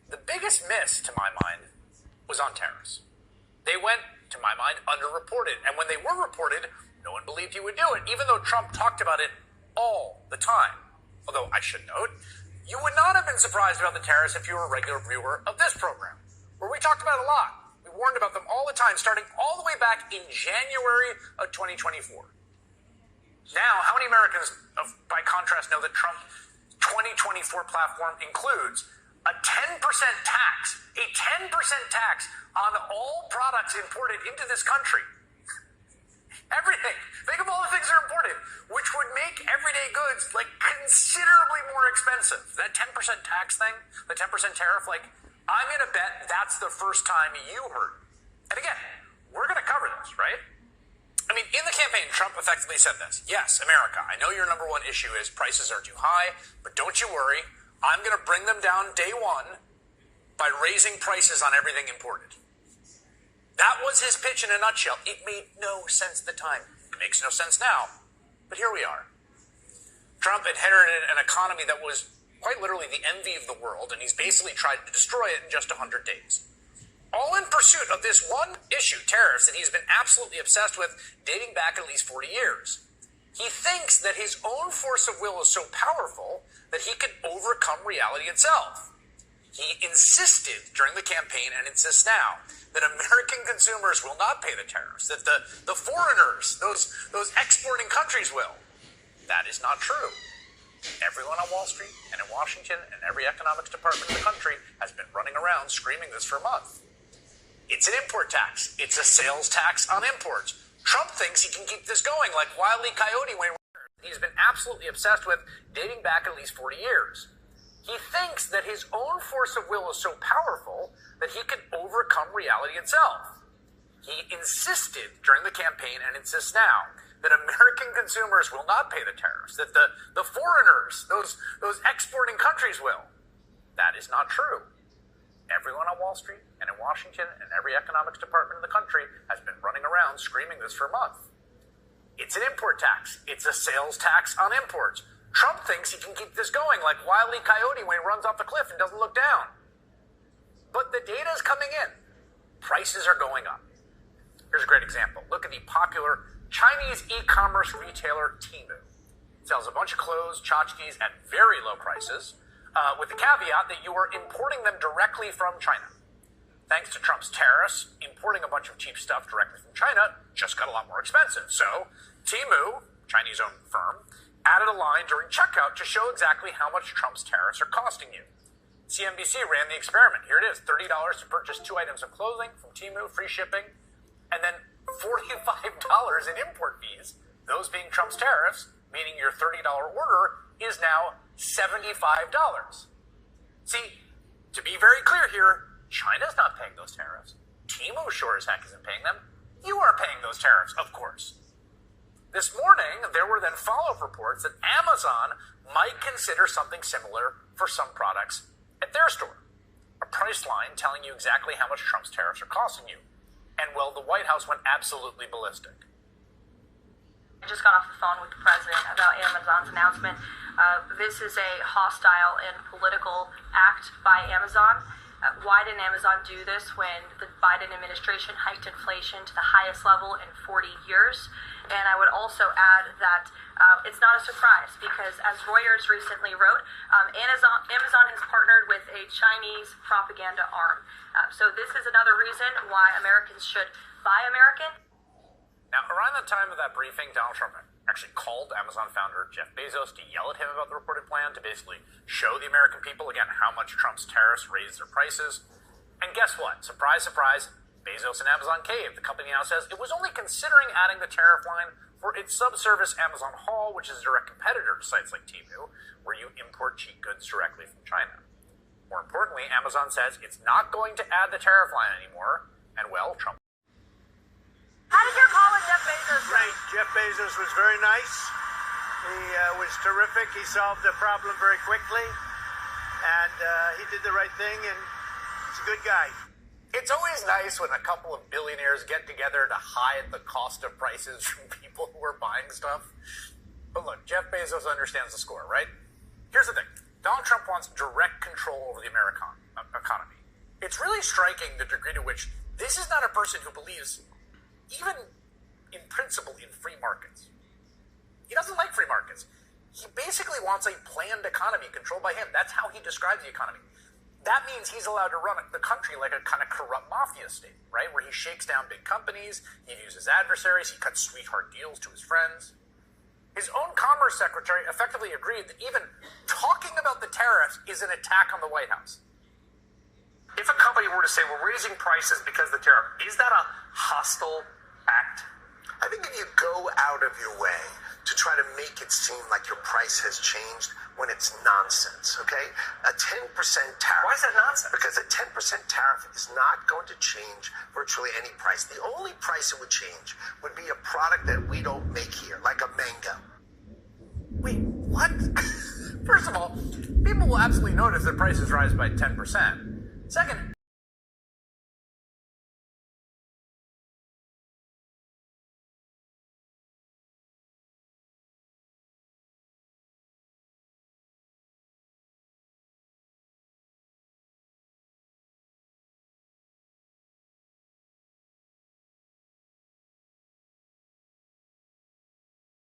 The biggest miss, to my mind, was on tariffs. They went, to my mind, underreported. And when they were reported, no one believed he would do it, even though Trump talked about it all the time. Although, I should note, you would not have been surprised about the tariffs if you were a regular viewer of this program, where we talked about it a lot. We warned about them all the time, starting all the way back in January of 2024. Now, how many Americans, by contrast, know that Trump's 2024 platform includes a 10% tax, on all products imported into this country? Everything. Think of all the things that are imported, which would make everyday goods like considerably more expensive. That 10% tax thing, the 10% tariff, like, I'm going to bet that's the first time you heard. And again, we're going to cover this, right? I mean, in the campaign, Trump effectively said this. Yes, America, I know your number one issue is prices are too high, but don't you worry. I'm going to bring them down day one by raising prices on everything imported. That was his pitch in a nutshell. It made no sense at the time. It makes no sense now. But here we are. Trump inherited an economy that was quite literally the envy of the world, and he's basically tried to destroy it in just 100 days. All in pursuit of this one issue, tariffs, that he's been absolutely obsessed with dating back at least 40 years. He thinks that his own force of will is so powerful that he could overcome reality itself. He insisted during the campaign, and insists now, that American consumers will not pay the tariffs, that the foreigners, those exporting countries will. That is not true. Everyone on Wall Street and in Washington and every economics department in the country has been running around screaming this for a month. It's an import tax. It's a sales tax on imports. Trump thinks he can keep this going like Wile E. Coyote when he's been absolutely obsessed with dating back at least 40 years. He thinks that his own force of will is so powerful that he could overcome reality itself. He insisted during the campaign, and insists now, that American consumers will not pay the tariffs, that the foreigners, those exporting countries will. That is not true. Everyone on Wall Street and in Washington and every economics department in the country has been running around screaming this for a month. It's an import tax. It's a sales tax on imports. Trump thinks he can keep this going like Wile E. Coyote when he runs off the cliff and doesn't look down. But the data is coming in. Prices are going up. Here's a great example. Look at the popular Chinese e-commerce retailer Temu. It sells a bunch of clothes, tchotchkes at very low prices, with the caveat that you are importing them directly from China. Thanks to Trump's tariffs, importing a bunch of cheap stuff directly from China just got a lot more expensive. So Temu, Chinese-owned firm, added a line during checkout to show exactly how much Trump's tariffs are costing you. CNBC ran the experiment. Here it is, $30 to purchase 2 items of clothing from Temu, free shipping, and then $45 in import fees, those being Trump's tariffs, meaning your $30 order is now $75. See, to be very clear here, China's not paying those tariffs. Temu sure as heck isn't paying them. You are paying those tariffs, of course. This morning, there were then follow-up reports that Amazon might consider something similar for some products at their store. A price line telling you exactly how much Trump's tariffs are costing you. And, well, the White House went absolutely ballistic. I just got off the phone with the president about Amazon's announcement. This is a hostile and political act by Amazon. Why didn't Amazon do this when the Biden administration hiked inflation to the highest level in 40 years? And I would also add that it's not a surprise because, as Reuters recently wrote, Amazon has partnered with a Chinese propaganda arm. So this is another reason why Americans should buy American. Now, around the time of that briefing, Donald Trump actually called Amazon founder Jeff Bezos to yell at him about the reported plan to basically show the American people, again, how much Trump's tariffs raised their prices. And guess what? Surprise, surprise, Bezos and Amazon caved. The company now says it was only considering adding the tariff line for its subservice Amazon Haul, which is a direct competitor to sites like Temu, where you import cheap goods directly from China. More importantly, Amazon says it's not going to add the tariff line anymore, and, well, Trump. How did your call with Jeff Bezos go? Great. Jeff Bezos was very nice. He was terrific. He solved the problem very quickly. And he did the right thing, and he's a good guy. It's always nice when a couple of billionaires get together to hide the cost of prices from people who are buying stuff. But look, Jeff Bezos understands the score, right? Here's the thing. Donald Trump wants direct control over the American economy. It's really striking the degree to which this is not a person who believes, even in principle, in free markets. He doesn't like free markets. He basically wants a planned economy controlled by him. That's how he describes the economy. That means he's allowed to run the country like a kind of corrupt mafia state, right? Where he shakes down big companies, he uses adversaries, he cuts sweetheart deals to his friends. His own Commerce Secretary effectively agreed that even talking about the tariffs is an attack on the White House. If a company were to say, we're raising prices because of the tariff, is that a hostile act? I think if you go out of your way to try to make it seem like your price has changed when it's nonsense, okay? A 10% tariff. Why is that nonsense? Because a 10% tariff is not going to change virtually any price. The only price it would change would be a product that we don't make here, like a mango. Wait, what? First of all, people will absolutely notice that prices rise by 10%. Second,